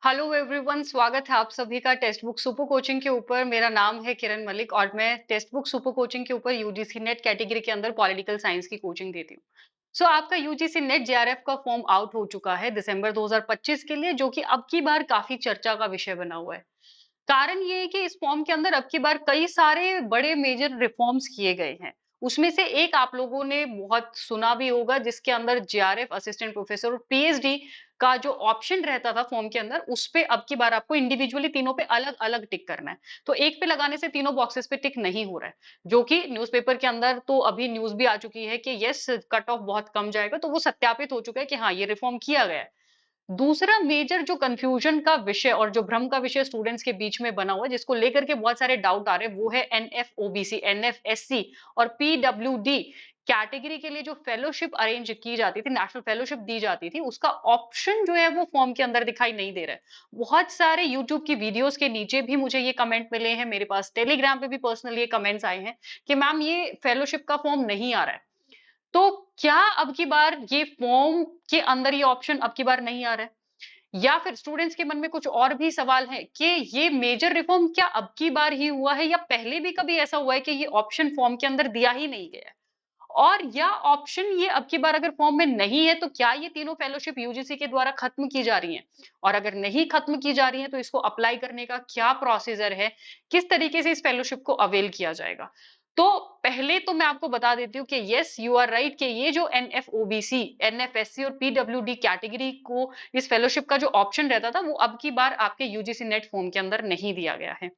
Hello everyone, स्वागत है आप सभी का टेक्स्ट बुक सुपर कोचिंग के ऊपर। मेरा नाम है किरण मलिक और मैं टेक्स्ट बुक सुपर कोचिंग के ऊपर यूजीसी नेट कैटेगरी के अंदर पॉलिटिकल साइंस की कोचिंग देती हूँ। आपका यूजीसी नेट जेआरएफ का फॉर्म आउट हो चुका है दिसंबर 2025 के लिए, जो कि अब की बार काफी चर्चा का विषय बना हुआ है। कारण ये है कि इस फॉर्म के अंदर अब की बार कई सारे बड़े मेजर रिफॉर्म्स किए गए हैं। उसमें से एक आप लोगों ने बहुत सुना भी होगा, जिसके अंदर जेआरएफ, असिस्टेंट प्रोफेसर और पीएचडी का जो ऑप्शन रहता था फॉर्म के अंदर, उस पे अब की बार आपको इंडिविजुअली तीनों पे अलग अलग टिक करना है। तो एक पे लगाने से तीनों बॉक्सेस पे टिक नहीं हो रहा है, जो कि न्यूज़पेपर के अंदर तो अभी न्यूज भी आ चुकी है कि यस, कट ऑफ बहुत कम जाएगा। तो वो सत्यापित हो चुका है कि हाँ, ये रिफॉर्म किया गया है। दूसरा मेजर जो कंफ्यूजन का विषय और जो भ्रम का विषय स्टूडेंट्स के बीच में बना हुआ है, जिसको लेकर के बहुत सारे डाउट आ रहे हैं, वो है एनएफओबीसी, एनएफएससी और पीडब्ल्यूडी कैटेगरी के लिए जो फेलोशिप अरेंज की जाती थी, नेशनल फेलोशिप दी जाती थी, उसका ऑप्शन जो है वो फॉर्म के अंदर दिखाई नहीं दे रहा है। बहुत सारे यूट्यूब की वीडियोस के नीचे भी मुझे ये कमेंट मिले हैं, मेरे पास टेलीग्राम पे भी पर्सनली ये कमेंट्स आए हैं कि मैम ये फेलोशिप का फॉर्म नहीं आ रहा है। तो क्या अब की बार ये फॉर्म के अंदर ये ऑप्शन अब की बार नहीं आ रहा है, या फिर स्टूडेंट्स के मन में कुछ और भी सवाल है कि ये मेजर रिफॉर्म क्या अब की बार ही हुआ है, या पहले भी कभी ऐसा हुआ है कि ये ऑप्शन फॉर्म के अंदर दिया ही नहीं गया है? और या ऑप्शन ये अब की बार अगर फॉर्म में नहीं है, तो क्या ये तीनों फेलोशिप यूजीसी के द्वारा खत्म की जा रही हैं? और अगर नहीं खत्म की जा रही है, तो इसको अप्लाई करने का क्या प्रोसीजर है? किस तरीके से इस फेलोशिप को अवेल किया जाएगा? तो पहले तो मैं आपको बता देती हूँ कि यस, यू आर राइट कि ये जो एनएफओबीसी, एनएफएससी और पीडब्ल्यूडी कैटेगरी को इस फेलोशिप का जो ऑप्शन रहता था, वो अब की बार आपके यूजीसी नेट फॉर्म के अंदर नहीं दिया गया है।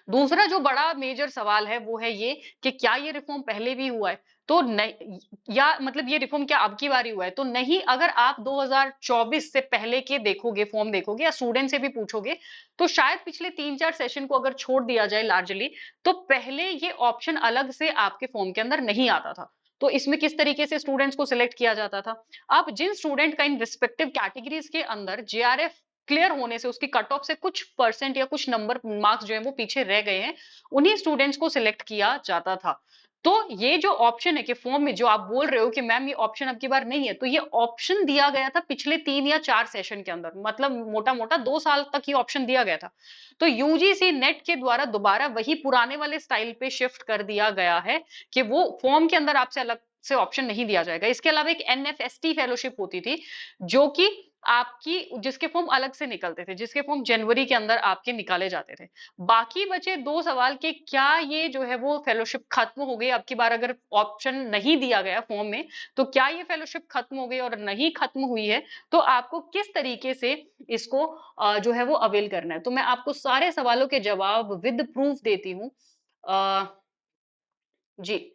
दूसरा जो बड़ा मेजर सवाल है वो है ये कि क्या ये रिफॉर्म पहले भी हुआ है? तो नहीं, या मतलब ये रिफॉर्म क्या अब की बार ही हुआ है? तो नहीं, अगर आप 2024 से पहले के देखोगे, फॉर्म देखोगे या स्टूडेंट से भी पूछोगे, तो शायद पिछले 3-4 सेशन को अगर छोड़ दिया जाए लार्जली, तो पहले ये ऑप्शन अलग से आपके फॉर्म के अंदर नहीं आता था। तो इसमें किस तरीके से स्टूडेंट्स को सिलेक्ट किया जाता था? अब जिन स्टूडेंट का इन रिस्पेक्टिव कैटेगरीज के अंदर जेआरएफ क्लियर होने से, उसकी कट ऑफ से कुछ परसेंट या कुछ नंबर मार्क्स जो है वो पीछे रह गए हैं, उन्हीं स्टूडेंट्स को सिलेक्ट किया जाता था। तो ये जो ऑप्शन है कि फॉर्म में जो आप बोल रहे हो कि मैम ये ऑप्शन अब की बार नहीं है, तो ये ऑप्शन दिया गया था पिछले 3 या 4 सेशन के अंदर, मतलब मोटा मोटा 2 साल तक ये ऑप्शन दिया गया था। तो यूजीसी नेट के द्वारा दोबारा वही पुराने वाले स्टाइल पे शिफ्ट कर दिया गया है कि वो फॉर्म के अंदर आपसे अलग से ऑप्शन नहीं दिया जाएगा। इसके अलावा एक एनएफएसटी फेलोशिप होती थी, जो कि आपकी जिसके फॉर्म अलग से निकलते थे, जिसके फॉर्म जनवरी के अंदर आपके निकाले जाते थे। बाकी बचे 2 सवाल कि क्या ये जो है वो फेलोशिप खत्म हो गई अब की बार, अगर ऑप्शन नहीं दिया गया फॉर्म में, तो क्या ये फेलोशिप खत्म हो गई? और नहीं खत्म हुई है, तो आपको किस तरीके से इसको जो है वो अवेल करना है? तो मैं आपको सारे सवालों के जवाब विद प्रूफ देती हूँ। अ, जी।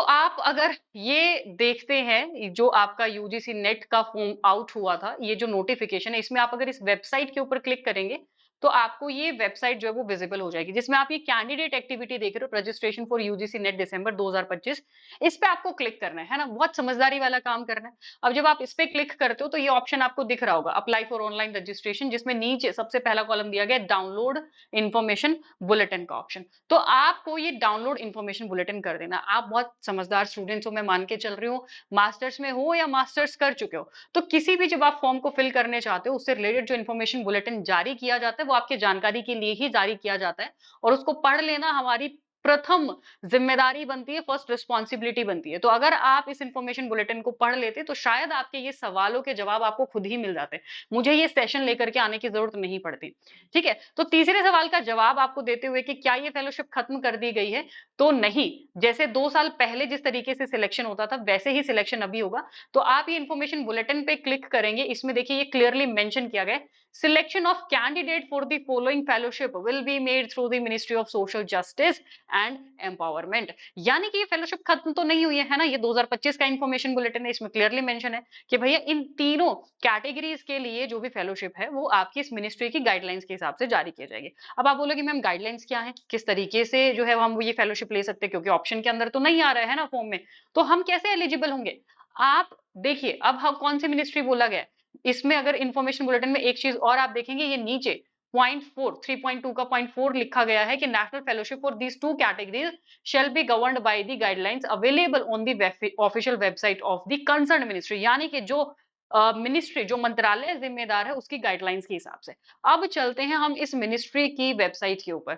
आप अगर ये देखते हैं, जो आपका यूजीसी नेट का फॉर्म आउट हुआ था, ये जो नोटिफिकेशन है, इसमें आप अगर इस वेबसाइट के ऊपर क्लिक करेंगे, तो आपको ये वेबसाइट जो है वो विजिबल हो जाएगी, जिसमें आप ये कैंडिडेट एक्टिविटी देख रहे हो, रजिस्ट्रेशन फॉर यूजीसी नेट दिसंबर 2025। इस पे आपको क्लिक करना है ना? बहुत समझदारी वाला काम करना है। अब जब आप इस पे क्लिक करते हो, तो ये ऑप्शन आपको दिख रहा होगा, अप्लाई फॉर ऑनलाइन रजिस्ट्रेशन, जिसमें नीचे सबसे पहला कॉलम दिया गया डाउनलोड इन्फॉर्मेशन बुलेटिन का ऑप्शन। तो आपको ये डाउनलोड इन्फॉर्मेशन बुलेटिन कर देना। आप बहुत समझदार स्टूडेंट्स हो, मैं मान के चल रही हूँ, मास्टर्स में हो या मास्टर्स कर चुके हो, तो किसी भी जब आप फॉर्म को फिल करने चाहते हो, उससे रिलेटेड जो इन्फॉर्मेशन बुलेटिन जारी किया जाता है, वो आपके जानकारी के लिए ही जारी किया जाता है, और उसको पढ़ लेना हमारी प्रथम जिम्मेदारी बनती है, फर्स्ट रिस्पॉन्सिबिलिटी बनती है। तो अगर आप इस इंफॉर्मेशन बुलेटिन को पढ़ लेते, तो शायद आपके ये सवालों के जवाब आपको खुद ही मिल जाते, मुझे ये सेशन लेकर के आने की जरूरत नहीं पड़ती। ठीक है, तो तीसरे सवाल का जवाब आपको देते हुए कि क्या ये फेलोशिप खत्म कर दी गई है, तो नहीं। जैसे 2 साल पहले जिस तरीके से सिलेक्शन होता था, वैसे ही सिलेक्शन अभी होगा। तो आप ये इंफॉर्मेशन बुलेटिन पे क्लिक करेंगे, इसमें देखिए ये क्लियरली मेंशन किया गया है, selection of candidate for the following fellowship will be made through the ministry of social justice and empowerment. यानी कि ये फेलोशिप खत्म तो नहीं हुई है ना? ये 2025 का इंफॉर्मेशन बुलेटिन है, इसमें क्लियरली मेंशन है कि भैया इन तीनों कैटेगरीज के लिए जो भी फेलोशिप है, वो आपकी इस मिनिस्ट्री की गाइडलाइंस के हिसाब से जारी किए जाएंगे। अब आप बोलोगे मैम गाइडलाइंस क्या है, किस तरीके से जो है हम ये फेलोशिप ले सकते हैं, क्योंकि ऑप्शन के अंदर तो नहीं आ रहा है ना फॉर्म में, तो हम कैसे एलिजिबल होंगे? आप देखिए, अब हम कौन सी मिनिस्ट्री बोला गया है, इसमें अगर इंफॉर्मेशन बुलेटिन में एक चीज और आप देखेंगे, ये नीचे पॉइंट 4 3.2 का पॉइंट 4 लिखा गया है कि national fellowship for these two categories shall be governed by the guidelines available on the official website of the concern ministry. यानी कि जो मिनिस्ट्री जो मंत्रालय जिम्मेदार है उसकी गाइडलाइंस के हिसाब से। अब चलते हैं हम इस मिनिस्ट्री की वेबसाइट के ऊपर।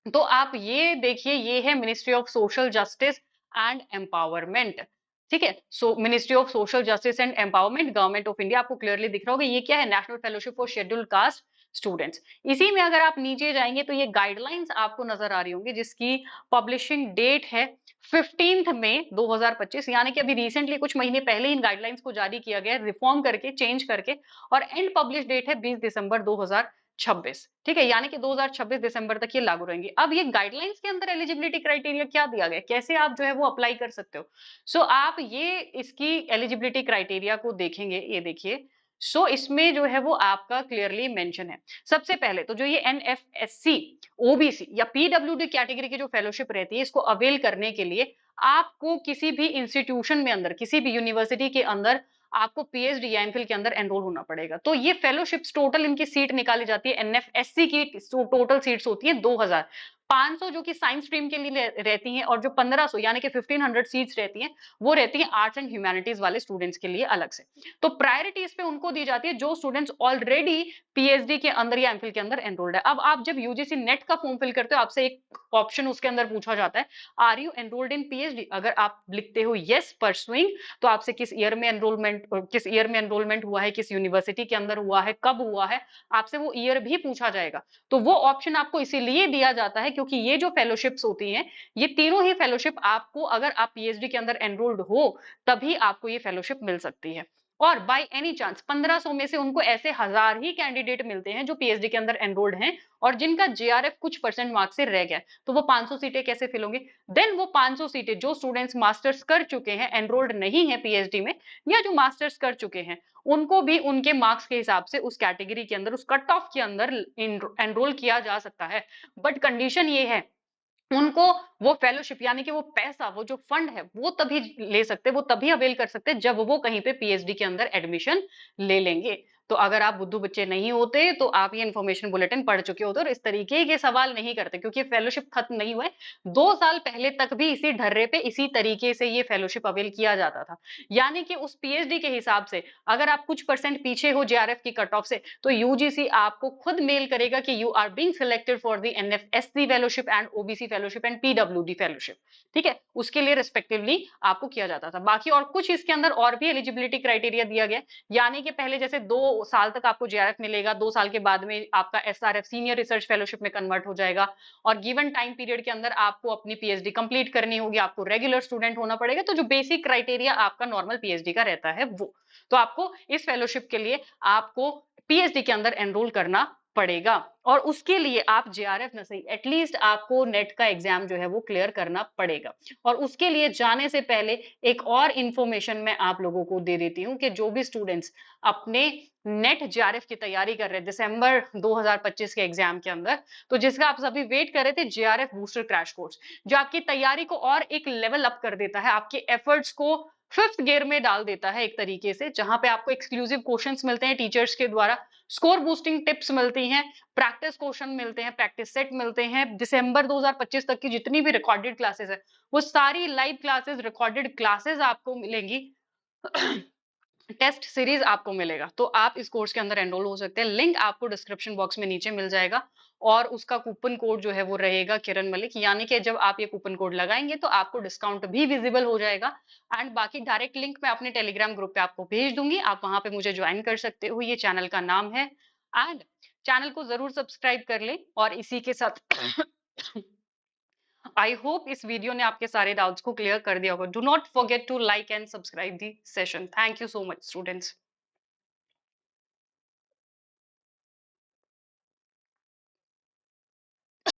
तो आप ये देखिए, ये है ministry of social justice and empowerment. ठीक है, सो ministry of social justice and empowerment, government of India, आपको क्लियरली दिख रहा होगा। ये क्या है? National fellowship for scheduled caste students. इसी में अगर आप नीचे जाएंगे तो ये गाइडलाइंस आपको नजर आ रही होंगी, जिसकी पब्लिशिंग डेट है 15 मई 2025, यानी कि अभी रिसेंटली कुछ महीने पहले इन गाइडलाइंस को जारी किया गया, रिफॉर्म करके, चेंज करके। और एंड पब्लिश डेट है 20 दिसंबर 2026। ठीक है, यानी कि 2026 दिसंबर तक ये लागू रहेंगी। अब ये गाइडलाइंस के अंदर एलिजिबिलिटी क्राइटेरिया क्या दिया गया, कैसे आप जो है वो अप्लाई कर सकते हो। सो आप ये इसकी एलिजिबिलिटी क्राइटेरिया को देखेंगे, ये देखिए। सो इसमें जो है वो आपका क्लियरली मेंशन है। सबसे पहले तो जो ये एनएफएससी, ओबीसी या पीडब्ल्यूडी कैटेगरी की जो फेलोशिप रहती है, इसको अवेल करने के लिए आपको किसी भी इंस्टीट्यूशन में अंदर, किसी भी यूनिवर्सिटी के अंदर आपको पीएचडी या एमफिल के अंदर एनरोल होना पड़ेगा। तो ये फेलोशिप्स टोटल इनकी सीट निकाली जाती है, एनएफएससी की टोटल सीट्स होती है 2000, 500 जो कि साइंस स्ट्रीम के लिए रहती हैं, और जो 1500 यानी कि 1500 सीट्स रहती हैं, वो रहती हैं आर्ट्स एंड ह्यूमैनिटीज वाले स्टूडेंट्स के लिए अलग से। तो प्रायोरिटी इस पे उनको दी जाती है जो स्टूडेंट्स ऑलरेडी पीएचडी के अंदर या एमफिल के अंदर एनरोल्ड है। अब आप जब यूजीसी नेट का फॉर्म फिल करते हो, आपसे एक ऑप्शन उसके अंदर पूछा जाता है, are you enrolled in PhD? अगर आप लिखते हो यस परसुइंग, तो आपसे किस ईयर में एनरोलमेंट हुआ है, किस यूनिवर्सिटी के अंदर हुआ है, कब हुआ है, आपसे वो ईयर भी पूछा जाएगा। तो वो ऑप्शन आपको इसीलिए दिया जाता है क्योंकि ये जो फेलोशिप्स होती हैं, ये तीनों ही फेलोशिप आपको, अगर आप पीएचडी के अंदर एनरोल्ड हो, तभी आपको ये फेलोशिप मिल सकती है। और बाय एनी चांस 1500 में से उनको ऐसे 1000 ही कैंडिडेट मिलते हैं जो पीएचडी के अंदर एनरोल्ड हैं, और जिनका जेआरएफ कुछ परसेंट मार्क्स से रह गया, तो वो 500 सीटें कैसे फिल होंगी? देन वो 500 सीटें जो स्टूडेंट्स मास्टर्स कर चुके हैं, एनरोल्ड नहीं है पीएचडी में, या जो मास्टर्स कर चुके हैं, उनको भी उनके मार्क्स के हिसाब से उस कैटेगरी के अंदर, उस कट ऑफ के अंदर एनरोल किया जा सकता है। बट कंडीशन ये है, उनको वो फेलोशिप यानी कि वो पैसा, वो जो फंड है, वो तभी ले सकते, वो तभी अवेल कर सकते जब वो कहीं पे पीएचडी के अंदर एडमिशन ले लेंगे। तो अगर आप बुद्धू बच्चे नहीं होते तो आप ये इन्फॉर्मेशन बुलेटिन पढ़ चुके होते और इस तरीके के सवाल नहीं करते, क्योंकि फेलोशिप खत्म नहीं हुए। 2 साल पहले तक भी इसी ढर्रे पे इसी तरीके से ये फेलोशिप अवेल किया जाता था। यानी कि उस पीएचडी के हिसाब से अगर आप कुछ परसेंट पीछे हो जेआरएफ की कट ऑफ से, तो यूजीसी आपको खुद मेल करेगा कि you are being selected for the NFSC fellowship and OBC fellowship and PWD fellowship. ठीक है, उसके लिए रिस्पेक्टिवली आपको किया जाता था। बाकी और कुछ इसके अंदर और भी एलिजिबिलिटी क्राइटेरिया दिया गया, यानी कि पहले जैसे 2 साल तक आपको जेआरएफ मिलेगा, 2 साल के बाद में आपका एसआरएफ सीनियर रिसर्च फेलोशिप में कन्वर्ट हो जाएगा, और गिवन टाइम पीरियड के अंदर आपको अपनी पीएचडी कंप्लीट करनी होगी, आपको रेगुलर स्टूडेंट होना पड़ेगा। तो जो बेसिक क्राइटेरिया आपका नॉर्मल पीएचडी का रहता है वो, तो आपको इस फेलोशिप के लिए आपको पीएचडी के अंदर एनरोल करना पड़ेगा, और उसके लिए आप जेआरएफ न सही, एटलीस्ट आपको नेट का एग्जाम जो है वो क्लियर करना पड़ेगा। और उसके लिए जाने से पहले एक और इंफॉर्मेशन मैं आप लोगों को दे देती हूँ कि जो भी स्टूडेंट्स अपने नेट जेआरएफ की तैयारी कर रहे हैं दिसंबर 2025 के एग्जाम के अंदर, तो जिसका आप सभी वेट कर रहे थे, जेआरएफ बूस्टर क्रैश कोर्स, जो आपकी तैयारी को और एक लेवल अप कर देता है, आपके एफर्ट्स को फिफ्थ गियर में डाल देता है एक तरीके से, जहां पे आपको एक्सक्लूसिव क्वेश्चंस मिलते हैं टीचर्स के द्वारा, स्कोर बूस्टिंग टिप्स मिलती हैं, प्रैक्टिस क्वेश्चन मिलते हैं, प्रैक्टिस सेट मिलते हैं। दिसंबर 2025 तक की जितनी भी रिकॉर्डेड क्लासेस है, वो सारी लाइव क्लासेस, रिकॉर्डेड क्लासेस आपको मिलेंगी। टेस्ट सीरीज आपको मिलेगा, तो आप इस कोर्स के अंदर एनरोल हो सकते हैं। लिंक आपको डिस्क्रिप्शन बॉक्स में नीचे मिल जाएगा, और उसका कूपन कोड जो है वो रहेगा किरण मलिक, यानी कि जब आप ये कूपन कोड लगाएंगे तो आपको डिस्काउंट भी विजिबल हो जाएगा। एंड बाकी डायरेक्ट लिंक मैं अपने टेलीग्राम ग्रुप पे आपको भेज दूंगी, आप वहां पे मुझे ज्वाइन कर सकते हो। ये चैनल का नाम है, एंड चैनल को जरूर सब्सक्राइब कर ले। और इसी के साथ आई होप इस वीडियो ने आपके सारे डाउट्स को क्लियर कर दिया होगा। Do not forget to like and subscribe the session. Thank you so much students.